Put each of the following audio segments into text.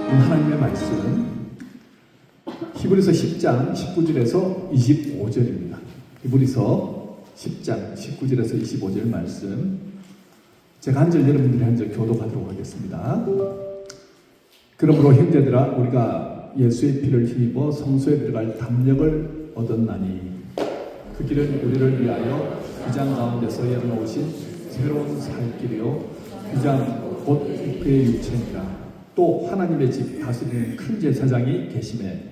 하나님의 말씀 히브리서 10장 19절에서 25절입니다. 히브리서 10장 19절에서 25절 말씀, 제가 한 절 여러분들이 한 절 교독하도록 하겠습니다. 그러므로 형제들아, 우리가 예수의 피를 힘입어 성소에 들어갈 담력을 얻었나니 그 길은 우리를 위하여 휘장 가운데서 열어놓으신 새로운 살 길이요 휘장 곧 그의 육체니라. 또 하나님의 집 다스리는 큰 제사장이 계심에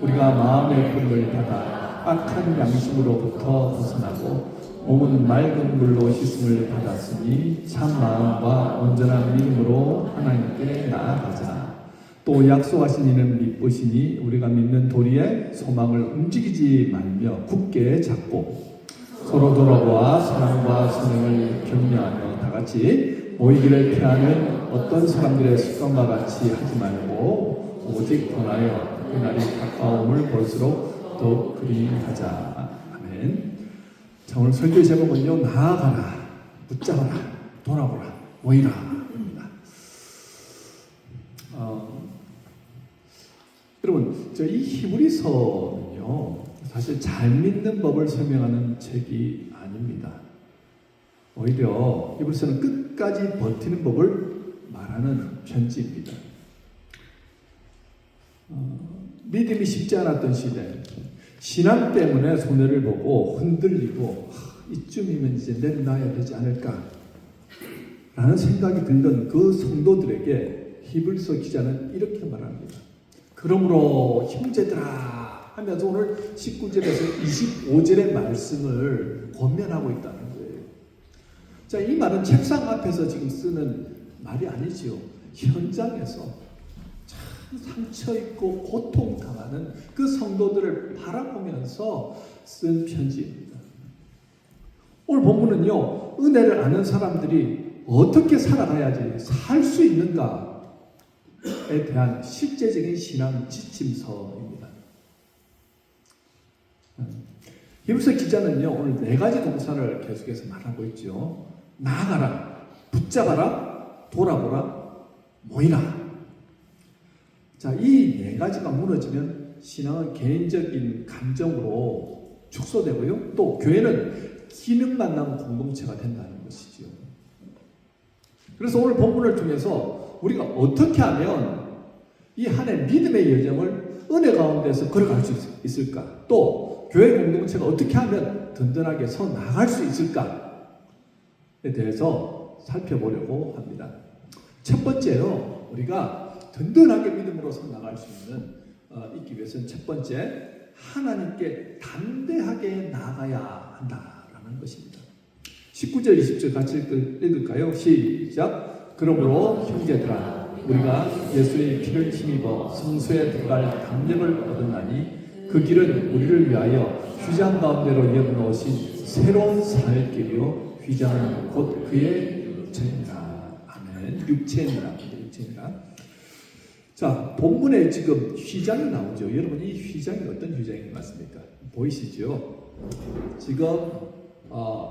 우리가 마음의 불을 받아 악한 양심으로부터 벗어나고 몸은 맑은 물로 씻음을 받았으니 참 마음과 온전한 믿음으로 하나님께 나아가자. 또 약속하신 이는 믿으시니 우리가 믿는 도리에 소망을 움직이지 말며 굳게 잡고 서로 돌아보아 사랑과 선행을 격려하며 다같이 모이기를 피하는 어떤 사람들의 습관과 같이 하지 말고 오직 권하여 그날이 가까움을 볼수록 더욱 그리 하자. 아멘. 자, 오늘 설교의 제목은요, 나아가라, 붙잡아라, 돌아보라, 모이라 입니다. 여러분, 이 히브리서는요, 사실 잘 믿는 법을 설명하는 책이 아닙니다. 오히려 히브리서는 끝까지 버티는 법을 말하는 편지입니다. 믿음이 쉽지 않았던 시대, 신앙 때문에 손해를 보고 흔들리고 이쯤이면 이제 내려놔야 되지 않을까 라는 생각이 들던 그 성도들에게 히브리서 기자는 이렇게 말합니다. 그러므로 형제들아 하면서 오늘 19절에서 25절의 말씀을 권면하고 있다는 거예요. 자, 이 말은 책상 앞에서 지금 쓰는 말이 아니지요. 현장에서 참 상처 있고 고통 당하는 그 성도들을 바라보면서 쓴 편지입니다. 오늘 본문은요, 은혜를 아는 사람들이 어떻게 살아가야지 살 수 있는가에 대한 실제적인 신앙 지침서입니다. 히브리서 기자는요, 오늘 네 가지 동사를 계속해서 말하고 있죠. 나아가라, 붙잡아라, 돌아보라, 모이라. 자, 이 네 가지가 무너지면 신앙은 개인적인 감정으로 축소되고요, 또 교회는 기능만 남은 공동체가 된다는 것이죠. 그래서 오늘 본문을 통해서 우리가 어떻게 하면 이 한 해 믿음의 여정을 은혜 가운데서 걸어갈 수 있을까? 또 교회 공동체가 어떻게 하면 든든하게 서 나갈 수 있을까에 대해서 살펴보려고 합니다. 첫 번째로 우리가 든든하게 믿음으로 서 나갈 수 있기 위해서는 첫 번째, 하나님께 담대하게 나아가야 한다라는 것입니다. 19절 20절 같이 읽을까요? 시작. 그러므로 형제들아, 우리가 예수의 피를 힘입어 성소에 들어갈 담력을 얻었나니 그 길은 우리를 위하여 휘장 가운데로 열어놓으신 새로운 살 길이요 휘장은 곧 그의 육체니라. 아멘. 육체니라. 자, 본문에 지금 휘장이 나오죠. 여러분, 이 휘장이 어떤 휘장인 것 같습니까? 보이시죠? 지금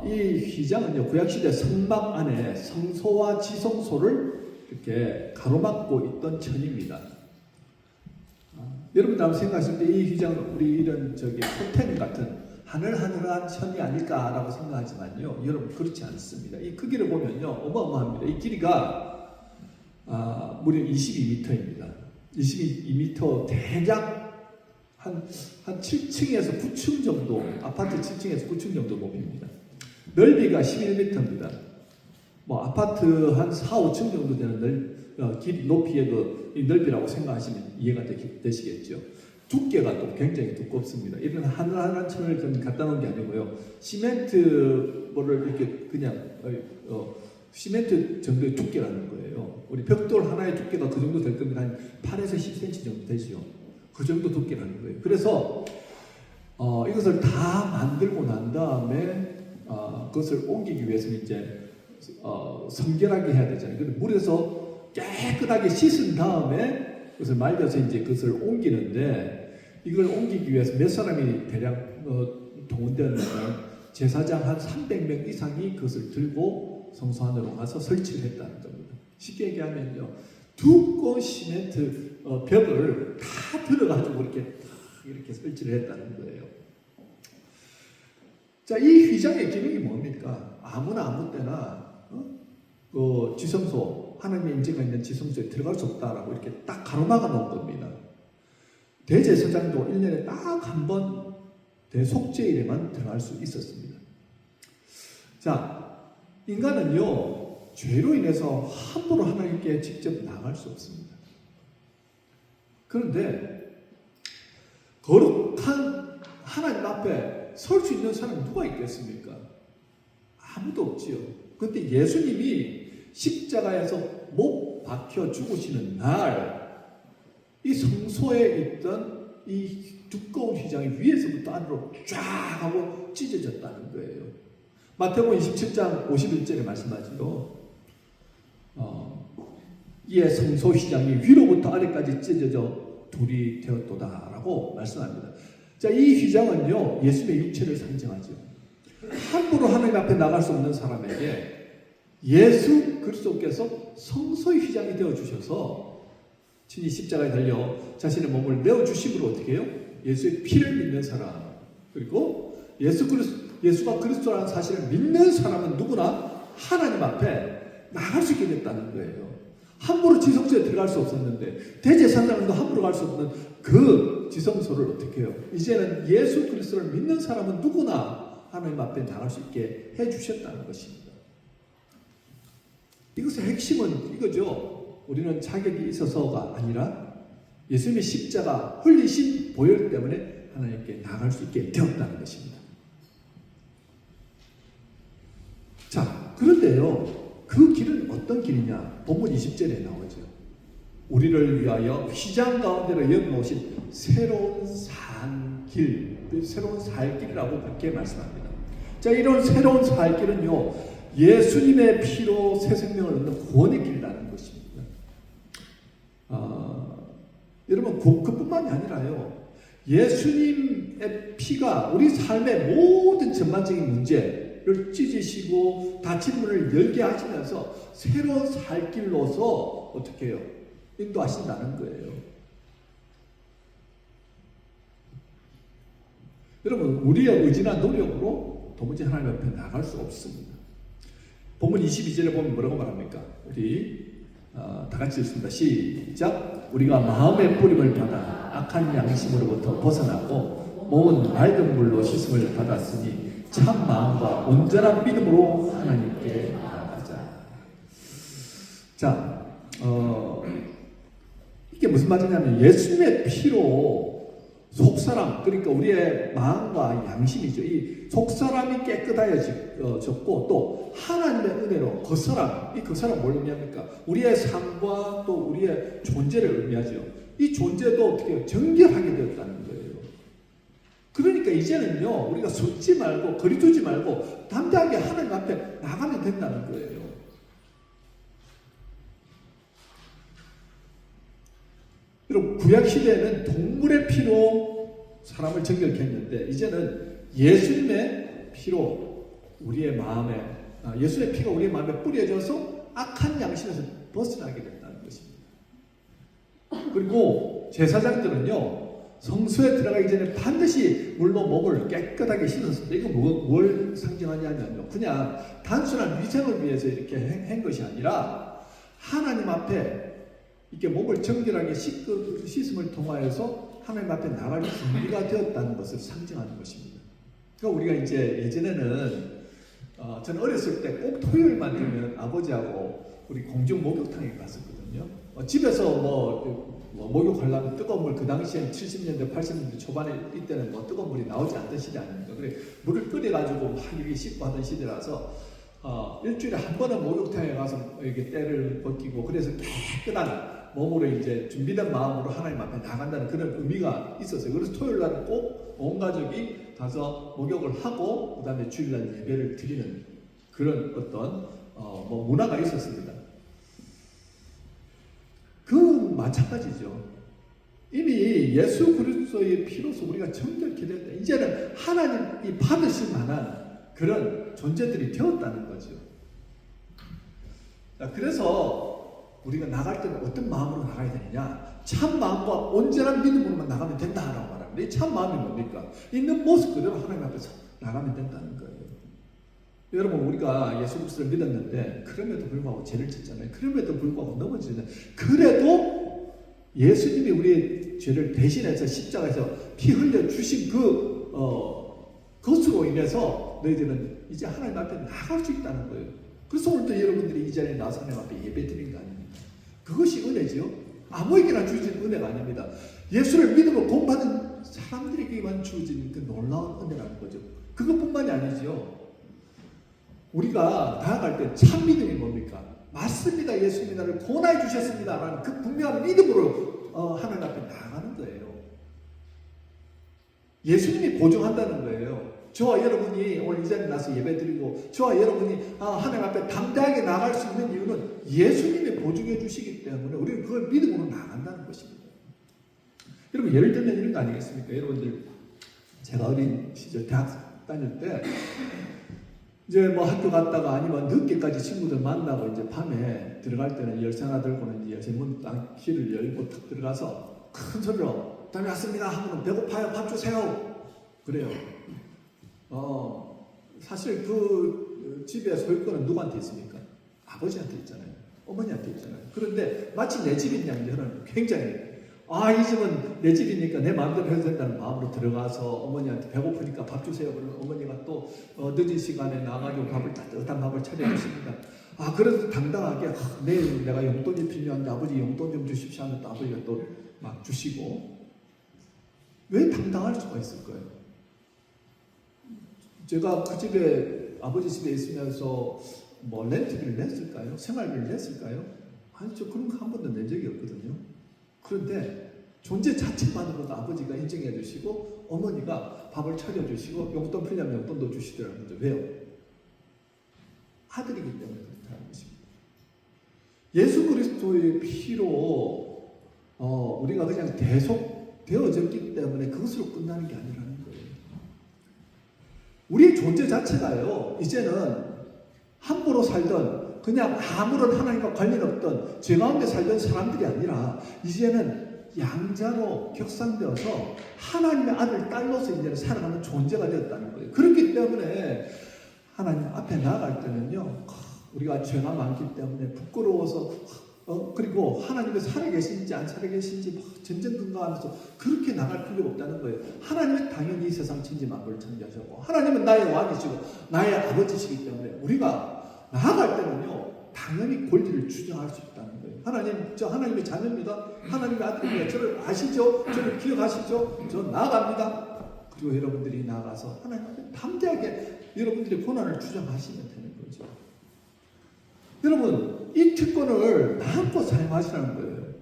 이 휘장은요, 구약시대 성막 안에 성소와 지성소를 이렇게 가로막고 있던 천입니다. 여러분들 한번 생각하실 때 이 휘장은 우리 이런 호텔 같은 하늘하늘한 천이 아닐까라고 생각하지만요, 여러분 그렇지 않습니다. 이 크기를 보면요, 어마어마합니다. 이 길이가 무려 22m입니다. 22m, 대략 한 7층에서 9층 정도, 아파트 7층에서 9층 정도 높이입니다. 넓이가 11m입니다. 아파트 한 4, 5층 정도 되는 높이의 이 넓이라고 생각하시면 이해가 되시겠죠. 두께가 또 굉장히 두껍습니다. 이런 하늘하늘한 천을 갖다 놓은 게 아니고요, 시멘트를 이렇게 그냥 시멘트 정도의 두께라는 거예요. 우리 벽돌 하나의 두께가 그 정도 될 겁니다. 한 8에서 10cm 정도 되죠. 그 정도 두께라는 거예요. 그래서 이것을 다 만들고 난 다음에 그것을 옮기기 위해서는 이제 성결하게 해야 되잖아요. 근데 물에서 깨끗하게 씻은 다음에 그것을 말려서 이제 그것을 옮기는데, 이걸 옮기기 위해서 몇 사람이 대략 동원되는 제사장 한 300명 이상이 그것을 들고 성소 안으로 가서 설치를 했다는 겁니다. 쉽게 얘기하면요, 두꺼운 시멘트 벽을 다 들어가지고 이렇게 설치를 했다는 거예요. 자, 이 휘장의 기능이 뭡니까? 아무나 아무 때나 지성소, 하나님의 임재가 있는 지성소에 들어갈 수 없다라고 이렇게 딱 가로막아 놓은 겁니다. 대제사장도 1년에 딱 한 번 대속죄일에만 들어갈 수 있었습니다. 자, 인간은요, 죄로 인해서 함부로 하나님께 직접 나갈 수 없습니다. 그런데 거룩한 하나님 앞에 설 수 있는 사람이 누가 있겠습니까? 아무도 없지요. 그런데 예수님이 십자가에서 못 박혀 죽으시는 날, 이 성소에 있던 이 두꺼운 휘장이 위에서부터 안으로 쫙 하고 찢어졌다는 거예요. 마태복음 27장 51절에 말씀하지요. 이에 성소 휘장이 위로부터 아래까지 찢어져 둘이 되었도다라고 말씀합니다. 자, 이 휘장은요, 예수님의 육체를 상징하죠. 함부로 하나님 앞에 나갈 수 없는 사람에게 예수 그리스도께서 성소의 휘장이 되어 주셔서 친히 십자가에 달려 자신의 몸을 내어 주심으로 어떻게 해요? 예수의 피를 믿는 사람, 그리고 예수가 그리스도라는 사실을 믿는 사람은 누구나 하나님 앞에 나갈 수 있게 됐다는 거예요. 함부로 지성소에 들어갈 수 없었는데, 대제사장도 함부로 갈 수 없는 그 지성소를 어떻게 해요? 이제는 예수 그리스도를 믿는 사람은 누구나 하나님 앞에 나갈 수 있게 해주셨다는 것입니다. 이것의 핵심은 이거죠. 우리는 자격이 있어서가 아니라 예수님의 십자가 흘리신 보혈 때문에 하나님께 나갈 수 있게 되었다는 것입니다. 자, 그런데요, 그 길은 어떤 길이냐? 본문 20절에 나오죠. 우리를 위하여 휘장 가운데로 열어놓으신 새로운 산길, 새로운 살길이라고 그렇게 말씀합니다. 자, 이런 새로운 살길은요, 예수님의 피로 새 생명을 얻는 구원의 길이라는 것입니다. 여러분, 그뿐만이 아니라요, 예수님의 피가 우리 삶의 모든 전반적인 문제를 찢으시고 닫힌 문을 열게 하시면서 새로운 살길로서 어떻게 해요? 인도하신다는 거예요. 여러분, 우리의 의지나 노력으로 도무지 하나님 앞에 나갈 수 없습니다. 본문 22절에 보면 뭐라고 말합니까? 우리 다 같이 읽습니다. 시작. 우리가 마음의 뿌림을 받아 악한 양심으로부터 벗어나고 몸은 맑은 물로 씻음을 받았으니 참 마음과 온전한 믿음으로 하나님께 나아가자. 자, 이게 무슨 말이냐면 예수님의 피로 속사람, 그러니까 우리의 마음과 양심이죠. 이 속사람이 깨끗하여졌고 또 하나님의 은혜로 겉사람, 이 겉사람 뭘 의미합니까? 우리의 삶과 또 우리의 존재를 의미하죠. 이 존재도 어떻게 정결하게 되었다는 거예요. 그러니까 이제는요, 우리가 숨지 말고 거리 두지 말고 담대하게 하나님 앞에 나가면 된다는 거예요. 여러분, 구약 시대에는 동물의 피로 사람을 정결케 했는데 이제는 예수님의 피로 우리의 마음에, 예수의 피가 우리의 마음에 뿌려져서 악한 양심에서 벗어나게 된다는 것입니다. 그리고 제사장들은요, 성소에 들어가기 전에 반드시 물로 몸을 깨끗하게 씻었습니다. 이거 뭘 상징하냐면요, 그냥 단순한 위생을 위해서 이렇게 한 것이 아니라 하나님 앞에 이렇게 몸을 정결하게 씻음을 통하여서 하나님 앞에 나갈 준비가 되었다는 것을 상징하는 것입니다. 그러니까 우리가 이제 예전에는 저는 어렸을 때 꼭 토요일만 되면 아버지하고 우리 공중 목욕탕에 갔었거든요. 집에서 목욕하려면 뜨거운 물, 그 당시엔 70년대, 80년대 초반에 이때는 뜨거운 물이 나오지 않던 시대 아닙니까? 그래 물을 끓여가지고 막 이렇게 씻고 하던 시대라서 일주일에 한 번은 목욕탕에 가서 이렇게 때를 벗기고 그래서 깨끗한 몸으로 이제 준비된 마음으로 하나님 앞에 나간다는 그런 의미가 있었어요. 그래서 토요일 날은 꼭 온 가족이 가서 목욕을 하고 그 다음에 주일날 예배를 드리는 그런 어떤 문화가 있었습니다. 그 마찬가지죠. 이미 예수 그리스도의 피로서 우리가 정결케 됐다. 이제는 하나님이 받으실 만한 그런 존재들이 되었다는 거죠. 자, 그래서 우리가 나갈 때는 어떤 마음으로 나가야 되느냐? 참 마음과 온전한 믿음으로만 나가면 된다라고 말합니다. 이 참 마음이 뭡니까? 있는 모습 그대로 하나님 앞에서 나가면 된다는 거예요. 여러분, 우리가 예수 그리스도를 믿었는데 그럼에도 불구하고 죄를 짓잖아요. 그럼에도 불구하고 넘어지잖아요. 그래도 예수님이 우리의 죄를 대신해서 십자가에서 피 흘려 주신 그것으로 인해서 너희들은 이제 하나님 앞에 나갈 수 있다는 거예요. 그래서 오늘도 여러분들이 이 자리에 나서 하나님 앞에 예배 드리는 거 아닙니까? 그것이 은혜지요. 아무에게나 주어진 은혜가 아닙니다. 예수를 믿음으로 구원받은 사람들에게만 주어진 그 놀라운 은혜라는 거죠. 그것뿐만이 아니지요. 우리가 나아갈 때 참 믿음이 뭡니까? 맞습니다. 예수님이 나를 구원해 주셨습니다. 라는 그 분명한 믿음으로 하나님 앞에 나아가는 거예요. 예수님이 보증한다는 거예요. 저와 여러분이 오늘 이 자리에 나서 예배드리고 저와 여러분이 하나님 앞에 당당하게 나갈 수 있는 이유는 예수님이 보증해 주시기 때문에 우리는 그걸 믿음으로 나간다는 것입니다. 여러분, 예를 들면 이런 거 아니겠습니까? 여러분들, 제가 어린 시절 대학 다닐 때 이제 뭐 학교 갔다가 아니면 늦게까지 친구들 만나고 이제 밤에 들어갈 때는 열쇠 하나 들고는 이제 문 딱 길을 열고 탁 들어가서 큰 소리로 다녀왔습니다 하면 배고파요, 밥 주세요. 그래요. 사실 그 집의 소유권은 누구한테 있습니까? 아버지한테 있잖아요. 어머니한테 있잖아요. 그런데 마치 내 집인 양 저는 굉장히 이 집은 내 집이니까 내 마음대로 해도 된다는 마음으로 들어가서 어머니한테 배고프니까 밥 주세요. 그러면 어머니가 또 늦은 시간에 나가지고 따뜻한 밥을 차려주십니다. 그래서 당당하게 내일 내가 용돈이 필요한데 아버지 용돈 좀 주십시오 하면 또 아버지가 또 막 주시고. 왜 당당할 수가 있을까요? 제가 그 집에 아버지 집에 있으면서 뭐 렌트비를 냈을까요? 생활비를 냈을까요? 아니죠. 그런 거 한 번도 낸 적이 없거든요. 그런데 존재 자체만으로도 아버지가 인정해 주시고 어머니가 밥을 차려주시고 용돈 필요하면 용돈도 주시더라고요. 왜요? 아들이기 때문에 그렇다는 것입니다. 예수 그리스도의 피로 우리가 그냥 계속 되어졌기 때문에 그것으로 끝나는 게 아니라는 거예요. 우리의 존재 자체가요, 이제는 함부로 살던 그냥 아무런 하나님과 관련 없던 죄 가운데 살던 사람들이 아니라 이제는 양자로 격상되어서 하나님의 아들, 딸로서 이제는 살아가는 존재가 되었다는 거예요. 그렇기 때문에 하나님 앞에 나아갈 때는요, 우리가 죄가 많기 때문에 부끄러워서 그리고 하나님이 살아계신지 안 살아계신지 전전긍긍하면서 그렇게 나갈 필요가 없다는 거예요. 하나님은 당연히 이 세상 천지 만물을 창조하셨고 하나님은 나의 왕이시고 나의 아버지시기 때문에 우리가 나아갈 때는요, 당연히 권리를 주장할 수 있다는 거예요. 하나님, 저 하나님의 자녀입니다. 하나님의 아들입니다. 저를 아시죠? 저를 기억하시죠? 저 나아갑니다. 그리고 여러분들이 나아가서 하나님 앞에 담대하게 여러분들의 고난을 주장하시면 되는 거죠. 여러분, 이 특권을 마음껏 사용하시라는 거예요.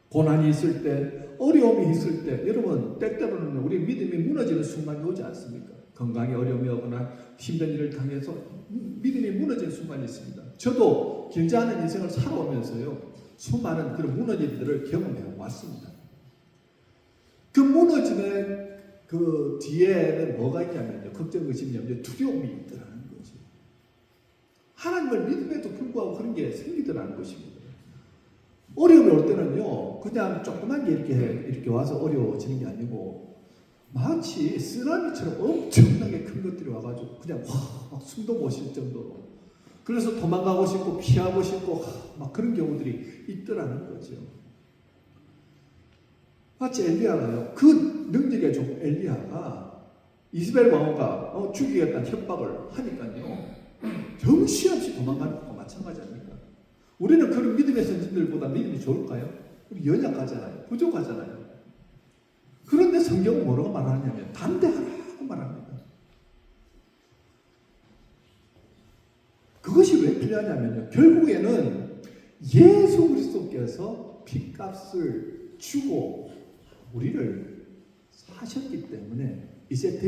고난이 있을 때, 어려움이 있을 때, 여러분, 때때로는 우리 믿음이 무너지는 순간이 오지 않습니까? 건강에 어려움이 오거나 힘든 일을 당해서 믿음이 무너지는 순간이 있습니다. 저도 길지 않은 인생을 살아오면서요, 수많은 그런 무너짐들을 경험해 왔습니다. 그 무너짐의 그 뒤에는 뭐가 있냐면요, 걱정, 의심, 염려, 두려움이 있더라는 거죠. 하나님을 믿음에도 불구하고 그런 게 생기더라는 것입니다. 어려움이 올 때는요, 그냥 조그만 게 이렇게 와서 어려워지는 게 아니고 마치 쓰나미처럼 엄청나게 큰 것들이 와가지고 그냥 막 숨도 못 쉴 정도로, 그래서 도망가고 싶고 피하고 싶고 막 그런 경우들이 있더라는 거죠. 마치 엘리야가요, 그 능력의 종 엘리야가 이스벨 왕후가 죽이겠다는 협박을 하니까요, 정신없이 도망가는 것과 마찬가지 아닙니까? 우리는 그런 믿음의 선진들보다 믿음이 좋을까요? 우리 연약하잖아요. 부족하잖아요. 그런데 성경은 뭐라고 말하냐면 담대하라고 말합니다. 그것이 왜 필요하냐면요, 결국에는 예수 그리스도께서 핏값을 주고 우리를 사셨기 때문에 이제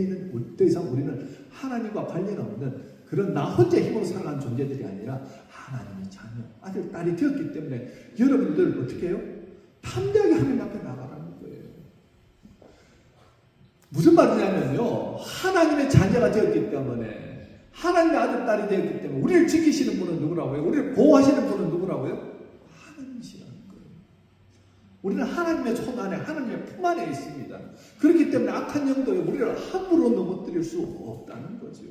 더 이상 우리는 하나님과 관련 없는 그런 나 혼자 힘으로 살아가는 존재들이 아니라 하나님의 자녀, 아들, 딸이 되었기 때문에 여러분들 어떻게 해요? 담대하게 하나님 앞에 나가라는 거예요. 무슨 말이냐면요, 하나님의 자녀가 되었기 때문에, 하나님의 아들, 딸이 되었기 때문에 우리를 지키시는 분은 누구라고요? 우리를 보호하시는 분은 누구라고요? 하나님이시라는 거예요. 우리는 하나님의 손 안에, 하나님의 품 안에 있습니다. 그렇기 때문에 악한 영도에 우리를 함부로 넘어뜨릴 수 없다는 거죠.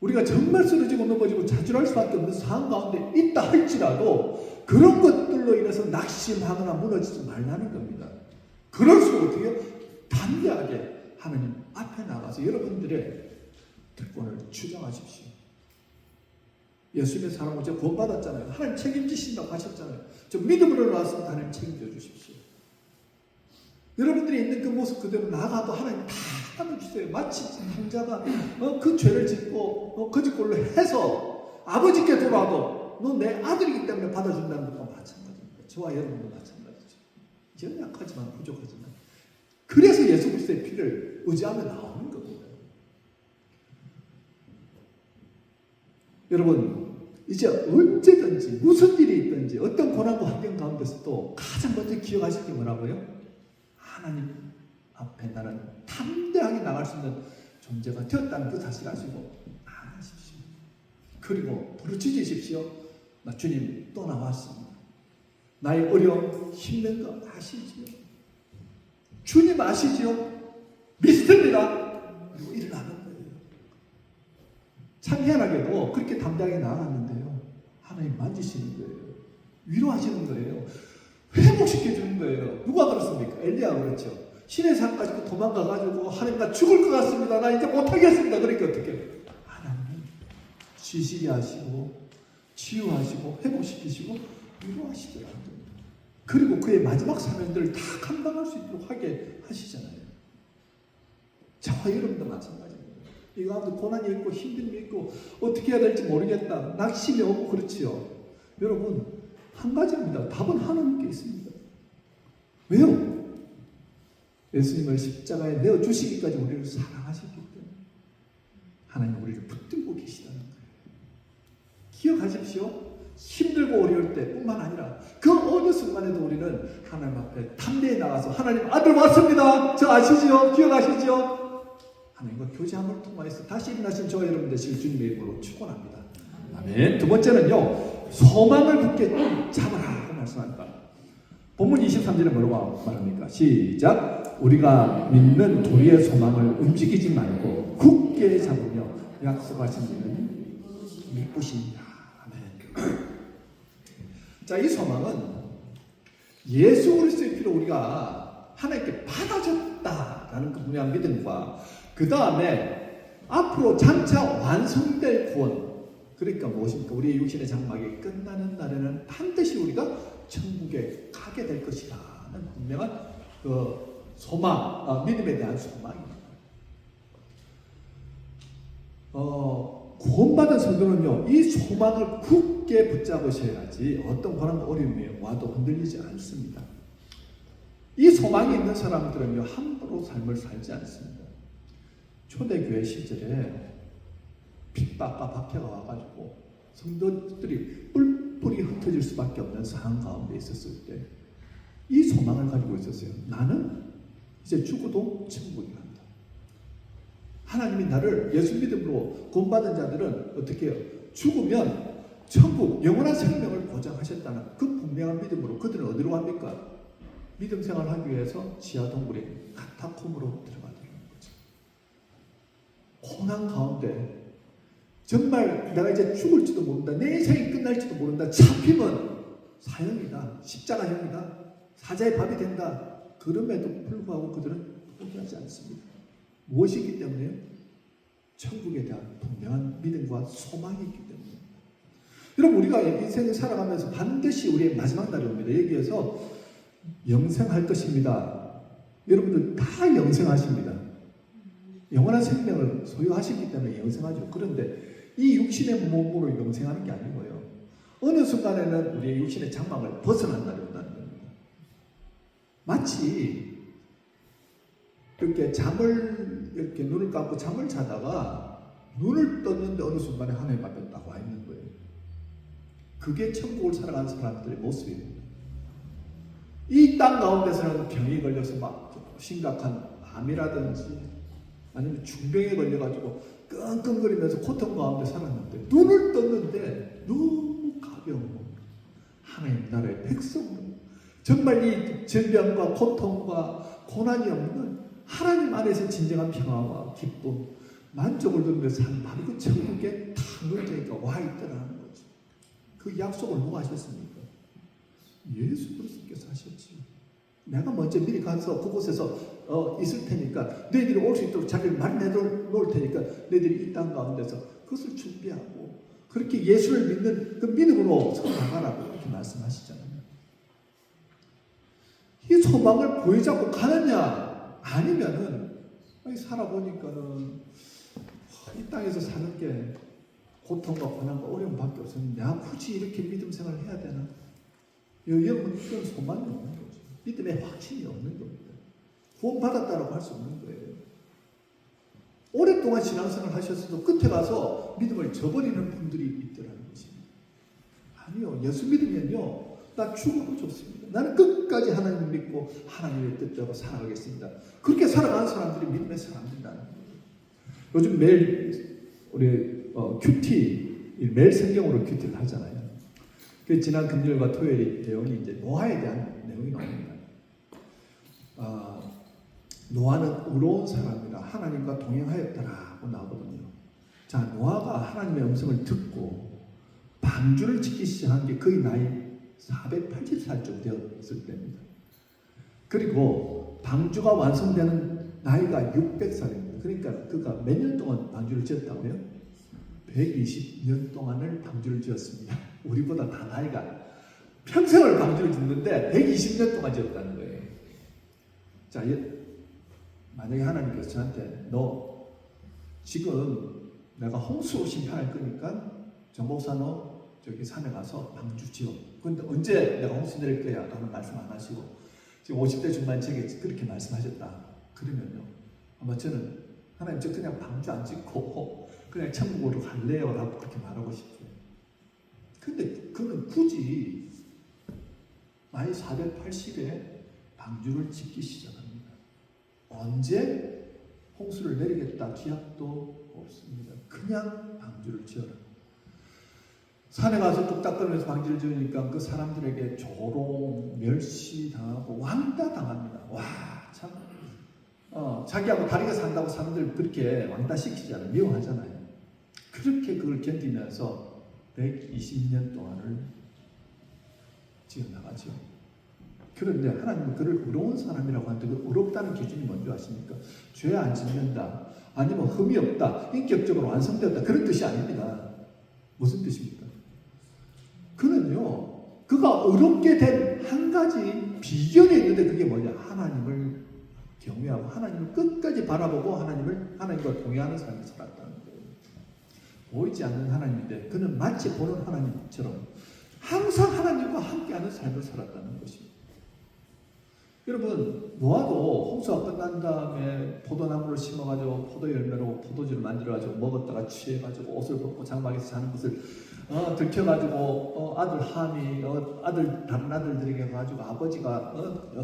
우리가 정말 쓰러지고 넘어지고 좌절할 수밖에 없는 상황 가운데 있다 할지라도 그런 것들로 인해서 낙심하거나 무너지지 말라는 겁니다. 그럴수록 어떻게 담대하게 하나님 앞에 나가서 여러분들의 특권을 주장하십시오. 예수님의 사랑으로 제가 구원받았잖아요. 하나님 책임지신다고 하셨잖아요. 저 믿음으로 나왔으면 하나님 책임져 주십시오. 여러분들이 있는 그 모습 그대로 나가도 하나님 다 받아주세요. 마치 형자가 그 죄를 짓고 거짓골로 해서 아버지께 돌아와도 너 내 아들이기 때문에 받아준다는 것과 마찬가지입니다. 저와 여러분도 마찬가지죠. 연약하지만 부족하지만 그래서 예수 그리스도의 피를 의지하며 나오는 겁니다. 여러분 이제 언제든지 무슨 일이 있든지 어떤 고난과 환경 가운데서도 가장 먼저 기억하실 게 뭐라고요? 하나님 앞에 나는 담대하게 나갈 수 있는 존재가 되었다는 그 사실 아시고 나가십시오. 그리고 부르짖으십시오. 나 주님 또 나왔습니다. 나의 어려움 힘든 거 아시지요? 주님 아시지요? 믿습니다. 그리고 일어나는 거예요. 참 희한하게도 그렇게 담대하게 나아갔는데요. 하나님 만지시는 거예요. 위로하시는 거예요. 회복시켜주는 거예요. 누가 그렇습니까? 엘리야가 그렇죠. 신의 산 가지고 도망가가지고 하나님 나 죽을 것 같습니다. 나 이제 못하겠습니다. 그러니까 어떻게? 하나님 지시게 하시고 치유하시고 회복시키시고 위로하시더라고요. 그리고 그의 마지막 사명들을 다 감당할 수 있도록 하게 하시잖아요. 저와 여러분도 마찬가지입니다. 이 가운데 고난이 있고 힘듦이 있고 어떻게 해야 될지 모르겠다. 낙심이 오고 그렇지요. 여러분 한 가지입니다. 답은 하나님께 있습니다. 왜요? 예수님을 십자가에 내어주시기까지 우리를 사랑하셨기 때문에 하나님 우리를 붙들고 계시다는 거예요. 기억하십시오. 힘들고 어려울 때뿐만 아니라 그 어느 순간에도 우리는 하나님 앞에 담대히 나가서 하나님 아들 왔습니다. 저 아시지요? 기억하시지요? 하나님과 교제함을 통해서 다시 일어나신 저와 여러분 되시길 주님의 이름으로 축원합니다. 아멘. 두 번째는요. 소망을 굳게 잡아라고 말씀합니다. 본문 23절에 뭐라고 말합니까? 시작. 우리가 믿는 우리의 소망을 움직이지 말고 굳게 잡으며 약속하신 이는 믿으십니다. 아멘. 자, 이 소망은 예수 그리스도의 피로 우리가 하나님께 받아줬다라는 그 분명한 믿음과 그 다음에 앞으로 장차 완성될 구원, 그러니까 무엇입니까? 우리의 육신의 장막이 끝나는 날에는 반드시 우리가 천국에 가게 될 것이라는 분명한 그 소망, 믿음에 대한 소망입니다. 구원받은 성도는요, 이 소망을 굳게 붙잡으셔야지 어떤 고난과 어려움이 와도 흔들리지 않습니다. 이 소망이 있는 사람들은요, 함부로 삶을 살지 않습니다. 초대교회 시절에 핍박과 박해가 와가지고 성도들이 뿔뿔이 흩어질 수밖에 없는 상황 가운데 있었을 때 이 소망을 가지고 있었어요. 나는 이제 죽어도 천국에 간다. 하나님이 나를 예수 믿음으로 구원받은 자들은 어떻게 해요? 죽으면 천국, 영원한 생명을 보장하셨다는 그 분명한 믿음으로 그들은 어디로 갑니까? 믿음 생활하기 위해서 지하 동굴에 카타콤으로 들어가더라는 거죠. 고난 가운데 정말 내가 이제 죽을지도 모른다. 내 인생이 끝날지도 모른다. 잡히면 사형이다. 십자가형이다. 사자의 밥이 된다. 그럼에도 불구하고 그들은 포기하지 않습니다. 무엇이기 때문에요? 천국에 대한 분명한 믿음과 소망이 있기 때문입니다. 여러분 우리가 인생을 살아가면서 반드시 우리의 마지막 날이 옵니다. 여기에서 영생할 것입니다. 여러분들 다 영생하십니다. 영원한 생명을 소유하시기 때문에 영생하죠. 그런데 이 육신의 몸으로 영생하는 게 아니고요. 어느 순간에는 우리의 육신의 장막을 벗어난 날이 온다는 겁니다. 마치 이렇게 이렇게 눈을 감고 잠을 자다가 눈을 떴는데 어느 순간에 하나님 앞에 딱 와 있는 거예요. 그게 천국을 살아가는 사람들의 모습입니다. 이 땅 가운데서는 병이 걸려서 막 심각한 암이라든지 아니면 중병에 걸려가지고 끙끙거리면서 고통 가운데 살았는데 눈을 떴는데 너무 가벼운 겁니다. 하나님 나라의 백성으로 정말 이 질병과 고통과 고난이 없는 하나님 안에서 진정한 평화와 기쁨, 만족을 누리면서 사는 바로 그 천국에 탕물대가 와 있더라는 거죠. 그 약속을 누가 하셨습니까? 예수 그리스도께서 하셨지. 내가 먼저 미리 가서 그곳에서 있을 테니까 너희들이 올 수 있도록 자기를 많이 내놓을 테니까 너희들이 이 땅 가운데서 그것을 준비하고 그렇게 예수를 믿는 그 믿음으로 나가라고 이렇게 말씀하시잖아요. 이 소망을 보이자고 가느냐 아니면은 살아보니까는 이 땅에서 사는 게 고통과 고난과 어려움밖에 없었는데 내가 굳이 이렇게 믿음 생활을 해야 되나? 여러분 이건 소망이 없는 거죠. 믿음의 확신이 없는 겁니다. 구원 받았다라고 할 수 없는 거예요. 오랫동안 신앙생활을 하셨어도 끝에 가서 믿음을 저버리는 분들이 있더라는 것입니다. 아니요. 예수 믿으면요. 나 죽어도 좋습니다. 나는 끝까지 하나님을 믿고 하나님의 뜻대로 살아가겠습니다. 그렇게 살아가는 사람들이 믿음의 사람들이라는 거예요. 요즘 매일 우리 큐티 매일 성경으로 큐티를 하잖아요. 그 지난 금요일과 토요일 내용이 이제 노아에 대한 내용이 나옵니다. 노아는 의로운 사람이라 하나님과 동행하였더라고 나오거든요. 자, 노아가 하나님의 음성을 듣고 방주를 짓기 시작한 게 거의 나이 480살쯤 되었을 때입니다. 그리고 방주가 완성되는 나이가 600살입니다. 그러니까 그가 몇 년 동안 방주를 지었다고요? 120년 동안을 방주를 지었습니다. 우리보다 다 나이가 평생을 방주를 짓는데 120년 동안 지었다는 거예요. 자, 만약에 하나님께서 저한테 너 지금 내가 홍수로 심판할 거니까 정복사 너 저기 산에 가서 방주 지어. 그런데 언제 내가 홍수 내릴 거야? 라는 말씀 안 하시고 지금 50대 중반 제게 그렇게 말씀하셨다. 그러면요. 아마 저는 하나님 저 그냥 방주 안 짓고 그냥 천국으로 갈래요? 라고 그렇게 말하고 싶어요. 근데 그는 굳이 나이 480에 방주를 짓기 시작합니다. 언제 홍수를 내리겠다 기약도 없습니다. 그냥 방주를 지어라. 산에 가서 뚝딱 떨면서 방주를 지으니까 그 사람들에게 조롱, 멸시당하고 왕따 당합니다. 와, 참. 자기하고 다르게 산다고 사람들 그렇게 왕따시키잖아요. 미워하잖아요. 그렇게 그걸 견디면서 120년 동안을 지어나가죠. 그런데 하나님은 그를 의로운 사람이라고 하는데 그 의롭다는 기준이 뭔지 아십니까? 죄 안 짓는다. 아니면 흠이 없다. 인격적으로 완성되었다. 그런 뜻이 아닙니다. 무슨 뜻입니까? 그는요. 그가 의롭게 된 한 가지 비결이 있는데 그게 뭐냐? 하나님을 경외하고 하나님을 끝까지 바라보고 하나님과 동행하는 삶을 살았다는 거예요. 보이지 않는 하나님인데 그는 마치 보는 하나님처럼 항상 하나님과 함께하는 삶을 살았다는 것입니다. 여러분, 노아도 홍수가 끝난 다음에 포도나무를 심어가지고 포도 열매로 포도주를 만들어가지고 먹었다가 취해가지고 옷을 벗고 장막에서 사는 것을 들켜가지고 아들 함이 다른 아들들에게 가지고 아버지가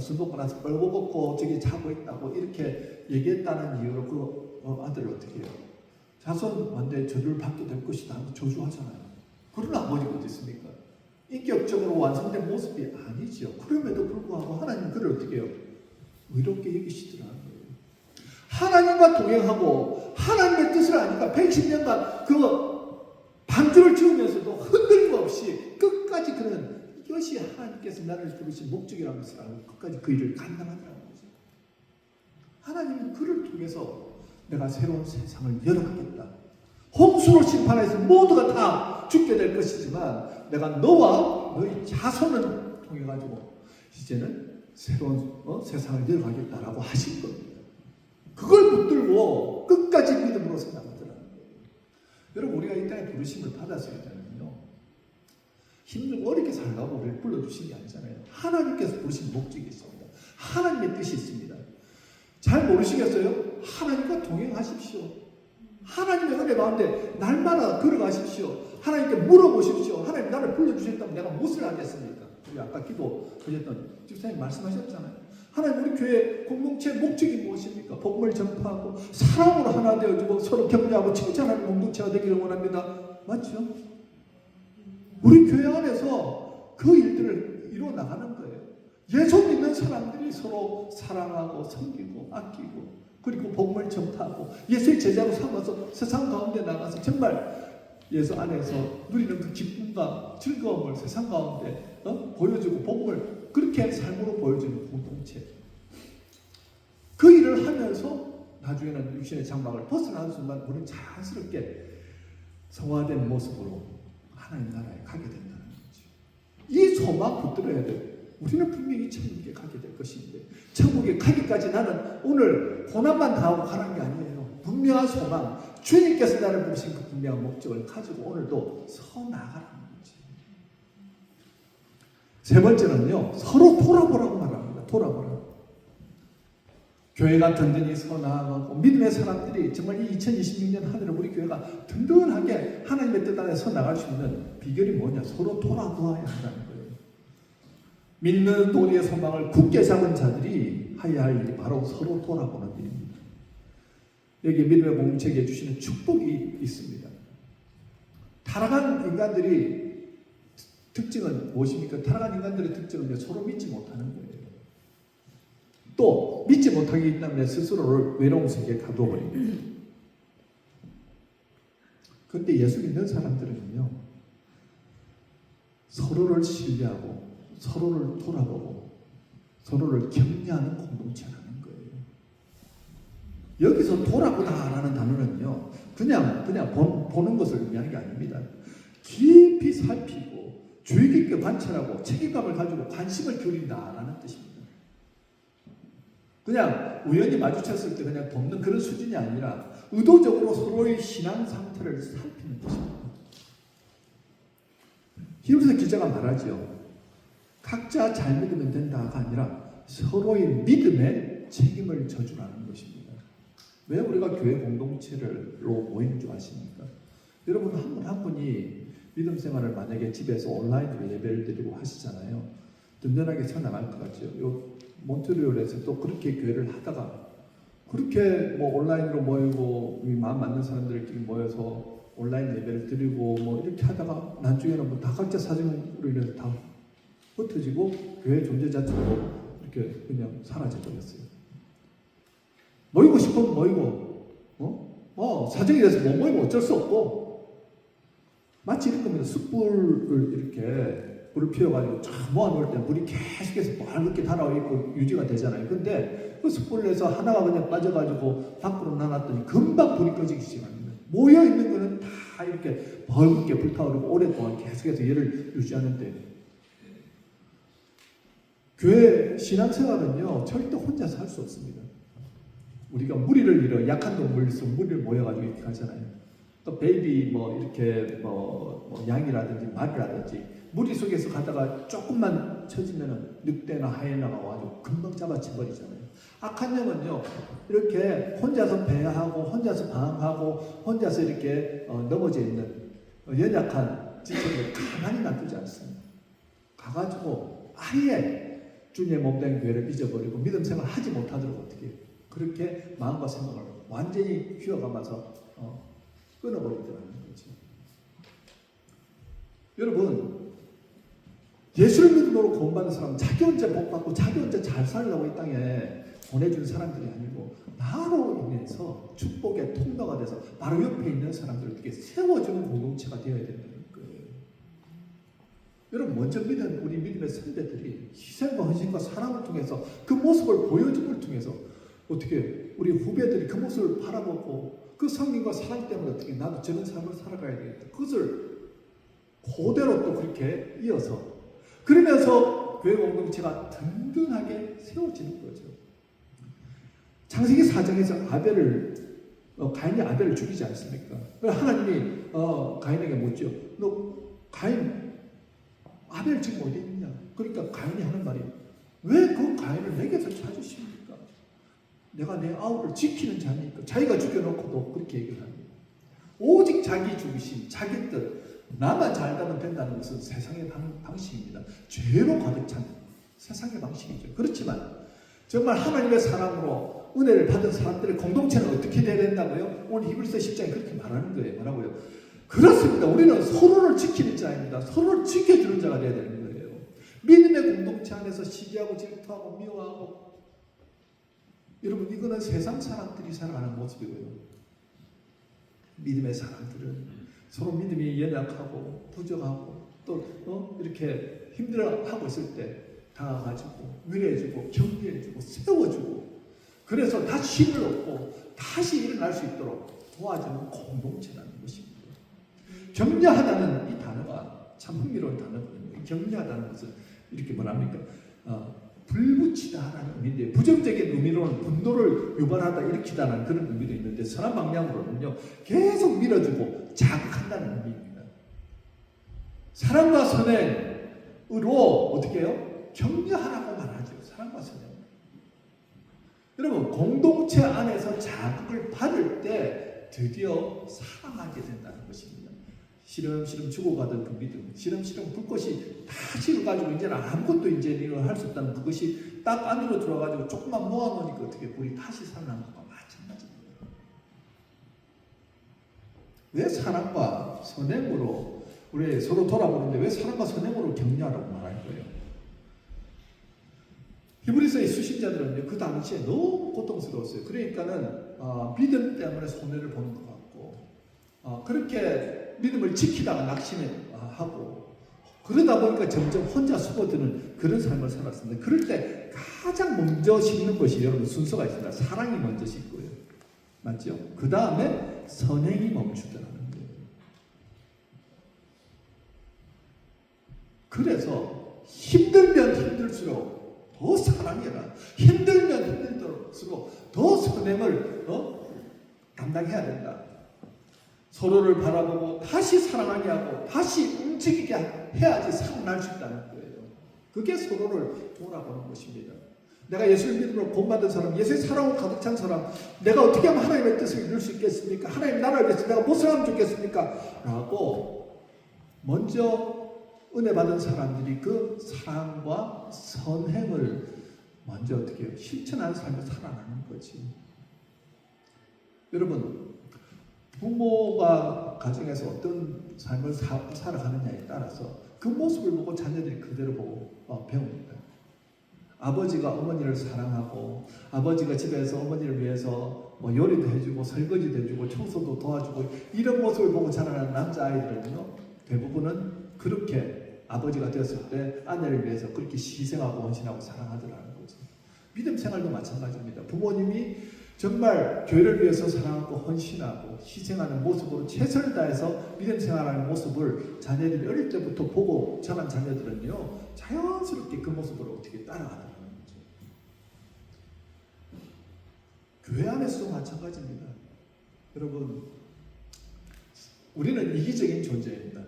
술 먹고 나서 뻘거벗고 저기 자고 있다고 이렇게 얘기했다는 이유로 그 아들을 어떻게 해요? 자손 만대 저주를 받게 될 것이다 하고 저주하잖아요. 그런 아버지가 어디 있습니까? 인격적으로 완성된 모습이 아니죠. 그럼에도 불구하고 하나님은 그를 어떻게 해요? 의롭게 여기시더라는 거예요. 하나님과 동행하고 하나님의 뜻을 아니까 110년간 그 방주를 지으면서도 흔들림 없이 끝까지 그는 이것이 하나님께서 나를 부르신 목적이라는 것을 알고 끝까지 그 일을 감당하더라는 거죠. 하나님은 그를 통해서 내가 새로운 세상을 열어가겠다. 홍수로 심판해서 모두가 다 죽게 될 것이지만 내가 너와 너희 자손을 통해 가지고 이제는 새로운 세상을 열어가겠다라고 하신 겁니다. 그걸 붙들고 끝까지 믿음으로 살아가더라는 거예요. 여러분, 우리가 이 땅에 부르심을 받았을 때는요, 힘들고 어렵게 살라고 우리를 불러주신 게 아니잖아요. 하나님께서 부르신 목적이 있습니다. 하나님의 뜻이 있습니다. 잘 모르시겠어요? 하나님과 동행하십시오. 하나님의 은혜 가운데 날마다 걸어가십시오. 하나님께 물어보십시오. 하나님 나를 불러주셨다면 내가 무엇을 하겠습니까? 우리 아까 기도 드렸던 집사님 말씀하셨잖아요. 하나님 우리 교회 공동체 목적이 무엇입니까? 복음을 전파하고 사랑으로 하나 되어주고 서로 격려하고 칭찬하는 공동체가 되기를 원합니다. 맞죠? 우리 교회 안에서 그 일들을 이루어 나가는 거예요. 예수 믿는 사람들이 서로 사랑하고 섬기고 아끼고 그리고 복음을 전파하고 예수의 제자로 삼아서 세상 가운데 나가서 정말 예수 안에서 누리는 그 기쁨과 즐거움을 세상 가운데 보여주고 복음을 그렇게 삶으로 보여주는 공동체. 그 일을 하면서 나중에는 육신의 장막을 벗어나는 순간 우리는 자연스럽게 성화된 모습으로 하나님 나라에 가게 된다는 거죠. 이 소망 붙들어야 돼요. 우리는 분명히 천국에 가게 될 것인데 천국에 가기까지 나는 오늘 고난만 당하고 가는 게 아니에요. 분명한 소망, 주님께서 나를 부르신 그 분명한 목적을 가지고 오늘도 서 나가라는 거지. 세 번째는요, 서로 돌아보라고 말합니다. 돌아보라. 교회가 든든히 서 나아가고 믿음의 사람들이 정말 이 2026년 한 해를 우리 교회가 든든하게 하나님의 뜻 안에 서 나갈 수 있는 비결이 뭐냐? 서로 돌아보아야 한다는 거예요. 믿는 도리의 소망을 굳게 잡은 자들이 해야 할 일이 바로 서로 돌아보는 일입니다. 여기 믿음의 공동체에게 주시는 축복이 있습니다. 타락한 인간들이 특징은 무엇입니까? 타락한 인간들의 특징은 서로 믿지 못하는 거예요. 또 믿지 못하기 때문에 스스로를 외로운 세계에 가둬버립니다. 그런데 예수 믿는 사람들은요, 서로를 신뢰하고 서로를 돌아보고 서로를 격려하는 공동체라는 거예요. 여기서 돌아보다라는 단어는요, 그냥 보는 것을 의미하는 게 아닙니다. 깊이 살피고 주의 깊게 관찰하고 책임감을 가지고 관심을 기울인다라는 뜻입니다. 그냥 우연히 마주쳤을 때 그냥 돕는 그런 수준이 아니라 의도적으로 서로의 신앙 상태를 살피는 것입니다. 히브리서 기자가 말하죠. 각자 잘 믿으면 된다가 아니라 서로의 믿음에 책임을 져주라는 것입니다. 왜 우리가 교회 공동체로 모이는 줄 아십니까? 여러분 한 분 한 분이 믿음 생활을 만약에 집에서 온라인으로 예배를 드리고 하시잖아요. 든든하게 서나갈 것 같죠. 요 몬트리올에서 또 그렇게 교회를 하다가 그렇게 뭐 온라인으로 모이고 마음 맞는 사람들끼리 모여서 온라인 예배를 드리고 뭐 이렇게 하다가 나중에는 뭐 다 각자 사정으로 인해서 다 흩어지고 교회 존재 자체로 이렇게 그냥 사라져 버렸어요. 모이고 싶으면 모이고 사정이 돼서 못 모이면 어쩔 수 없고 마치 이럴 겁니다. 숯불을 이렇게 불을 피워가지고 쫙 모아놓을 때 물이 계속해서 맑게 달아있고 유지가 되잖아요. 근데 그 숯불에서 하나가 그냥 빠져가지고 밖으로 나눴더니 금방 불이 꺼지기 시작합니다. 모여있는 거는 다 이렇게 벌겋게 불타오르고 오랫동안 계속해서 열을 유지하는데 교회 신앙생활은요 절대 혼자서 할 수 없습니다. 우리가 무리를 이뤄 약한 동물에서 무리를 모여가지고 이렇게 하잖아요. 또 베이비 이렇게 양이라든지 말이라든지 무리 속에서 가다가 조금만 처지면은 늑대나 하이에나가 와가지고 금방 잡아채 버리잖아요. 악한 영은요 이렇게 혼자서 배회하고 혼자서 방황하고 혼자서 이렇게 넘어져 있는 연약한 지체를 가만히 놔두지 않습니다. 가가지고 아예 주님의 몸된 교회를 잊어버리고 믿음 생활 하지 못하도록 어떻게 해요? 그렇게 마음과 생각을 완전히 휘어감아서 끊어버리더라는 거죠. 여러분 예수를 믿음으로 구원받은 사람은 자기 혼자 복받고 자기 혼자 잘 살려고 이 땅에 보내준 사람들이 아니고 나로 인해서 축복의 통로가 돼서 바로 옆에 있는 사람들에게 세워주는 공동체가 되어야 된다는 거예요. 여러분 먼저 믿은 우리 믿음의 선배들이 희생과 헌신과 사랑을 통해서 그 모습을 보여줌을 통해서 어떻게 우리 후배들이 그 모습을 바라보고 그 성령과 사랑 때문에 어떻게 나도 저런 삶을 살아가야 되겠다. 그것을 그대로 또 그렇게 이어서 그러면서 교회 공동체가 든든하게 세워지는 거죠. 창세기 4장에서 가인이 아벨을 죽이지 않습니까? 하나님이 가인에게 묻죠. 너 가인 아벨 지금 어디 있느냐? 그러니까 가인이 하는 말이 왜 그 가인을 내게서 찾으십니까? 내가 내 아우를 지키는 자니까. 자기가 죽여놓고도 그렇게 얘기를 합니다. 오직 자기 중심, 자기 뜻, 나만 잘 되면 된다는 것은 세상의 방식입니다. 죄로 가득 찬 세상의 방식이죠. 그렇지만 정말 하나님의 사랑으로 은혜를 받은 사람들의 공동체는 어떻게 돼야 된다고요? 오늘 히브리서 10장에 그렇게 말하는 거예요. 뭐라고요? 그렇습니다. 우리는 서로를 지키는 자입니다. 서로를 지켜주는 자가 돼야 되는 거예요. 믿음의 공동체 안에서 시기하고 질투하고 미워하고, 여러분 이거는 세상 사람들이 살아가는 모습이고요. 믿음의 사람들은 서로 믿음이 연약하고 부족하고 또 이렇게 힘들어하고 있을 때 다가가지고 위로해주고 격려해주고 세워주고, 그래서 다시 힘을 얻고 다시 일어날 수 있도록 도와주는 공동체라는 것입니다. 격려하다는 이 단어가 참 흥미로운 단어거든요. 격려하다는 것은 이렇게 뭐랍니까? 불붙이다라는 의미인데, 부정적인 의미로는 분노를 유발하다, 일으키다라는 그런 의미도 있는데, 선한 방향으로는요 계속 밀어주고 자극한다는 의미입니다. 사랑과 선행으로 어떻게 해요? 격려하라고 말하죠. 사랑과 선행. 여러분 공동체 안에서 자극을 받을 때 드디어 사랑하게 된다는 것입니다. 시름시름 죽어가던 그 믿음, 시름시름 불꽃이 다 식어가지고 이제는 아무것도 이제 할 수 없다는 그것이 딱 안으로 들어가지고 조금만 모아놓으니까 어떻게 불이 다시 살아난 것과 마찬가지입니다. 왜 사랑과 선행으로 우리 서로 돌아보는데 왜 사랑과 선행으로 격려하라고 말할 거예요? 히브리서의 수신자들은요 그 당시에 너무 고통스러웠어요. 그러니까는 믿음 때문에 손해를 보는 것 같고, 그렇게 믿음을 지키다가 낙심하고, 그러다 보니까 점점 혼자 숨어드는 그런 삶을 살았습니다. 그럴 때 가장 먼저 심는 것이, 여러분 순서가 있습니다. 사랑이 먼저 심고요, 맞죠? 그 다음에 선행이 멈추더라는 거예요. 그래서 힘들면 힘들수록 더 사랑해라, 힘들면 힘들수록 더 선행을 담당해야 된다. 서로를 바라보고 다시 사랑하게 하고 다시 움직이게 해야지 살아날 수 있다는 거예요. 그게 서로를 돌아보는 것입니다. 내가 예수를 믿음으로 본받은 사람, 예수의 사랑으로 가득 찬 사람, 내가 어떻게 하면 하나님의 뜻을 이룰 수 있겠습니까? 하나님 나라를 위해서 내가 무엇을 하면 좋겠습니까? 라고 먼저 은혜 받은 사람들이 그 사랑과 선행을 먼저 어떻게 해요? 실천하는 삶을 살아가는 거지. 여러분 부모가 가정에서 어떤 삶을 살아가느냐에 따라서 그 모습을 보고 자녀들이 그대로 보고 배웁니다. 아버지가 어머니를 사랑하고, 아버지가 집에서 어머니를 위해서 요리도 해주고 설거지도 해주고 청소도 도와주고, 이런 모습을 보고 자라는 남자아이들은요 대부분은 그렇게 아버지가 되었을 때 아내를 위해서 그렇게 희생하고 헌신하고 사랑하더라는 거죠. 믿음 생활도 마찬가지입니다. 부모님이 정말 교회를 위해서 사랑하고 헌신하고 희생하는 모습으로 최선을 다해서 믿음 생활하는 모습을 자녀들이 어릴 때부터 보고 자란 자녀들은요 자연스럽게 그 모습으로 어떻게 따라가는 거죠. 교회 안에서도 마찬가지입니다. 여러분 우리는 이기적인 존재입니다.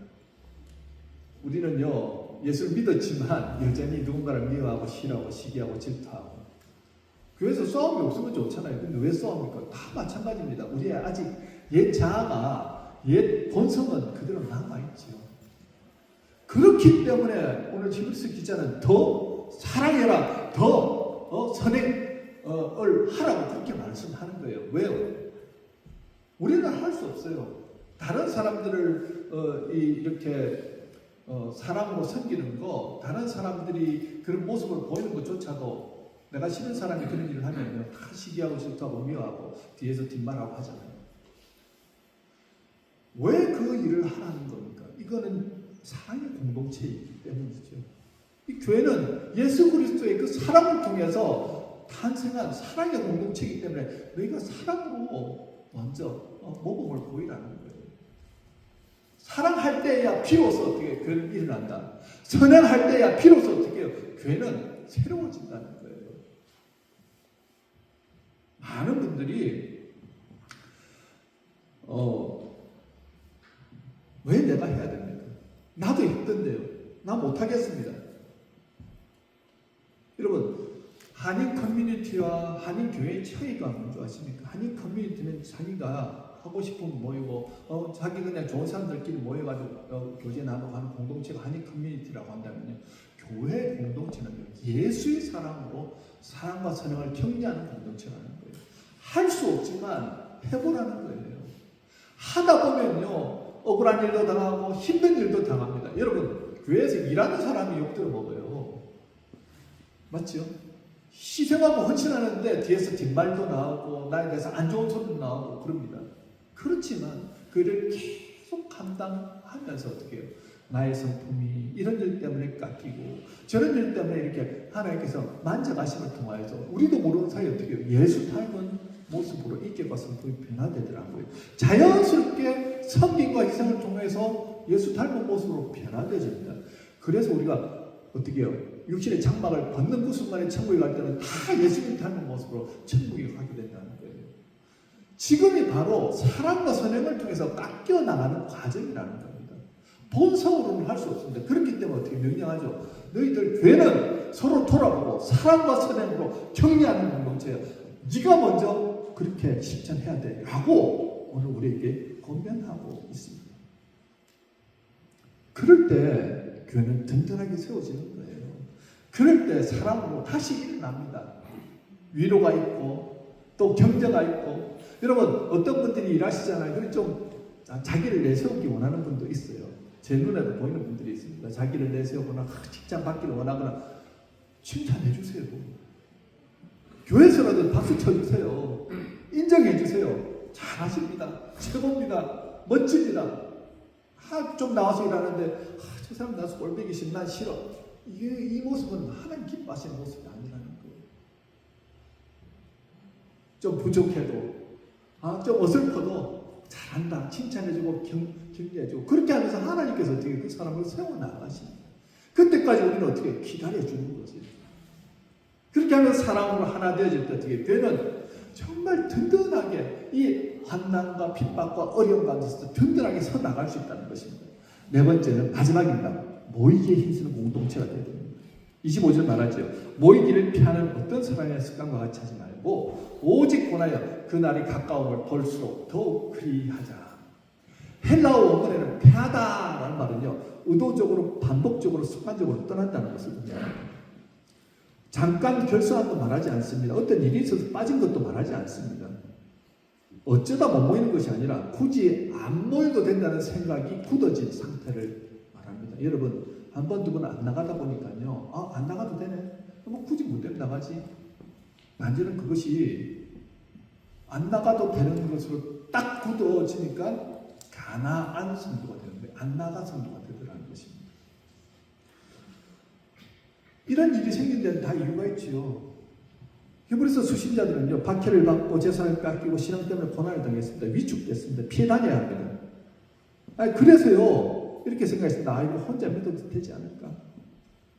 우리는요 예수를 믿었지만 여전히 누군가를 미워하고 싫어하고 시기하고 질투하고, 교회에서 싸움이 없으면 좋잖아요. 근데 왜 싸웁니까? 다 마찬가지입니다. 우리의 아직 옛 자아가, 옛 본성은 그대로 남아있죠. 그렇기 때문에 오늘 히브리서 기자는 더 사랑해라, 더 선행을 하라고 그렇게 말씀하는 거예요. 왜요? 우리는 할 수 없어요. 다른 사람들을 이렇게 사랑으로 섬기는 거, 다른 사람들이 그런 모습을 보이는 것조차도 내가 싫은 사람이 그런 일을 하면 다 시기하고 질투하고 미워하고 뒤에서 뒷말하고 하잖아요. 왜 그 일을 하라는 겁니까? 이거는 사랑의 공동체이기 때문이죠. 이 교회는 예수 그리스도의 그 사랑을 통해서 탄생한 사랑의 공동체이기 때문에 너희가 사랑으로 먼저 모범을 보이라는 거예요. 사랑할 때야 비로소 어떻게 교회는 일어난다. 선행할 때야 비로소 어떻게 해요? 교회는 새로워진다는 거예요. 많은 분들이 왜 내가 해야 됩니까? 나도 했던데요. 나 못하겠습니다. 여러분 한인 커뮤니티와 한인 교회의 차이가 뭔지 아십니까? 한인 커뮤니티는 자기가 하고 싶으면 모이고 자기 그냥 좋은 사람들끼리 모여가지고 교제 나누고 하는 공동체가 한인 커뮤니티라고 한다면요, 교회 공동체는 예수의 사랑으로 사랑과 선행을 격려하는 공동체라는 거예요. 할 수 없지만 해보라는 거예요. 하다 보면요 억울한 일도 당하고 힘든 일도 당합니다. 여러분 교회에서 일하는 사람이 욕 들어먹어요. 맞죠? 희생하고 헌신하는데 뒤에서 뒷말도 나오고 나에 대해서 안 좋은 소리도 나오고 그럽니다. 그렇지만 그를 계속 감당하면서 어떻게 해요? 나의 성품이 이런 일 때문에 깎이고 저런 일 때문에 이렇게 하나님께서 만져가심을 통하여서 우리도 모르는 사이에 어떻게 해요? 예수 닮은 모습으로 인격과 성품이 변화되더라고요. 자연스럽게 섬김과 희생을 통해서 예수 닮은 모습으로 변화되집니다. 그래서 우리가 어떻게 해요? 육신의 장막을 벗는 그 순간에 천국에 갈 때는 다 예수님 닮은 모습으로 천국에 가게 된다는 거예요. 지금이 바로 사랑과 선행을 통해서 깎여 나가는 과정이라는 겁니다. 본성으로는 할 수 없습니다. 그렇기 때문에 어떻게 명령하죠? 너희들 교회는 서로 돌아보고 사랑과 선행으로 격려하는 공동체야. 네가 먼저 그렇게 실천해야 돼 라고 오늘 우리에게 권면하고 있습니다. 그럴 때 교회는 든든하게 세워지는 거예요. 그럴 때 사랑으로 다시 일어납니다. 위로가 있고 또 격려가 있고. 여러분 어떤 분들이 일하시잖아요. 그래 좀 자기를 내세우기 원하는 분도 있어요. 제 눈에도 보이는 분들이 있습니다. 자기를 내세우거나 직장 받기를 원하거나 칭찬해 주세요. 교회에서라도 박수 쳐주세요. 인정해 주세요. 잘하십니다. 최고입니다. 멋집니다. 좀 나와서 일하는데 저 사람 나서 꼴보기 싫어. 난 싫어. 이 모습은 하나님 기뻐하시는 모습이 아니라는 거예요. 좀 부족해도 좀 어설퍼도 잘한다. 칭찬해주고 격려해주고 그렇게 하면서 하나님께서 어떻게 그 사람을 세워나가십니다. 그때까지 우리는 어떻게 기다려주는 거지. 그렇게 하면서 사랑으로 하나 되어질 때 어떻게 교회는 정말 든든하게 이 환난과 핍박과 어려움 가운데서 든든하게 서 나갈 수 있다는 것입니다. 네 번째는 마지막입니다. 모이기에 힘쓰는 공동체가 되어야 됩니다. 25절 말하죠. 모이기를 피하는 어떤 사람의 습관과 같이 하지 말고 오직 권하여 그날이 가까움을 볼수록 더욱 그리하자. 헬라어 원문에는 피하다라는 말은요. 의도적으로 반복적으로 습관적으로 떠난다는 것을 의미합니다. 잠깐 결석한 거 말하지 않습니다. 어떤 일이 있어서 빠진 것도 말하지 않습니다. 어쩌다 못 모이는 것이 아니라 굳이 안 모여도 된다는 생각이 굳어진 상태를 말합니다. 여러분 한 번, 두 번 안 나가다 보니까요. 안 나가도 되네. 뭐 굳이 못 되면 나가지. 완전히 그것이 안 나가도 되는 것으로 딱 굳어지니까 가나안 성도가 되는 거예요. 안 나가 성도가 되더라는 것입니다. 이런 일이 생긴 데는 다 이유가 있지요. 히브리서 수신자들은요, 박해를 받고 재산을 깎이고 신앙 때문에 고난을 당했습니다. 위축됐습니다. 피해 다녀야 합니다. 그래서요, 이렇게 생각했습니다. 이거 혼자 믿어도 되지 않을까?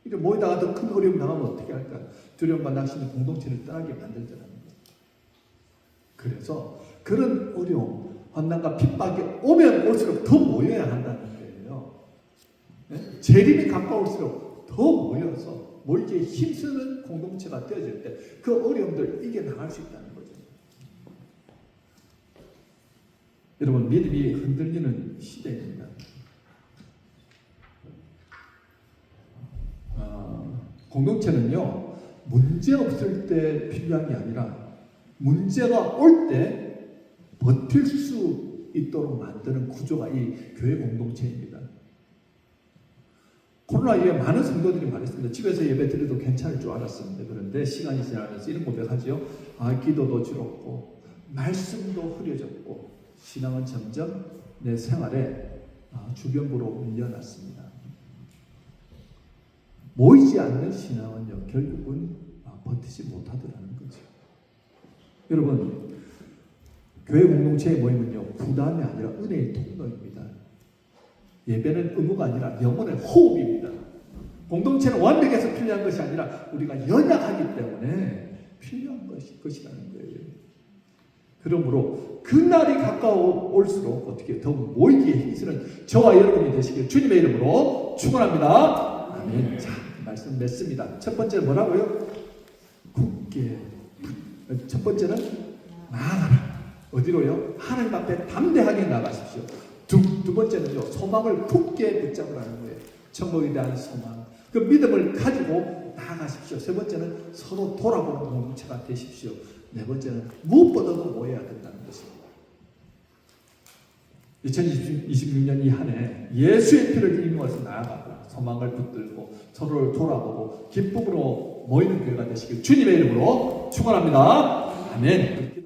이렇게 모이다가 더 큰 어려움 당하면 어떻게 할까? 두려움과 낙심이 공동체를 떠나게 만들더라는 거예요. 그래서 그런 어려움, 환난과 핍박이 오면 올수록 더 모여야 한다는 거예요. 네? 재림이 가까울수록 더 모여서 모이기에 힘쓰는 공동체가 되어질 때 그 어려움들 이겨나갈 수 있다는 거죠. 여러분 믿음이 흔들리는 시대입니다. 공동체는요 문제 없을 때 필요한 게 아니라 문제가 올 때 버틸 수 있도록 만드는 구조가 이 교회 공동체입니다. 코로나 이후에 많은 성도들이 말했습니다. 집에서 예배 드려도 괜찮을 줄 알았습니다. 그런데 시간이 지나면서 이런 고백하죠. 기도도 줄었고 말씀도 흐려졌고 신앙은 점점 내 생활에 주변부로 밀려났습니다. 모이지 않는 신앙은요 결국은 버티지 못하더라는 거죠. 여러분 교회 공동체의 모임은요 부담이 아니라 은혜의 통로입니다. 예배는 의무가 아니라 영혼의 호흡입니다. 공동체는 완벽해서 필요한 것이 아니라 우리가 연약하기 때문에 필요한 것이라는 거예요. 그러므로 그날이 가까울수록 어떻게 더욱 모이기에 힘쓰는 저와 여러분이 되시길 주님의 이름으로 축원합니다. 아멘. 자, 말씀 맺습니다. 첫 번째는 뭐라고요? 굳게. 첫 번째는 나아가라. 어디로요? 하나님 앞에 담대하게 나가십시오. 두 번째는요, 소망을 굳게 붙잡으라는 거예요. 천국에 대한 소망. 그 믿음을 가지고 나아가십시오. 세 번째는 서로 돌아보는 공동체가 되십시오. 네 번째는 무엇보다도 모여야 된다는 것입니다. 2026년 이 한 해 예수의 피를 입어서 나아가고 소망을 붙들고 서로를 돌아보고 기쁨으로 모이는 교회가 되시길 주님의 이름으로 축원합니다. 아멘.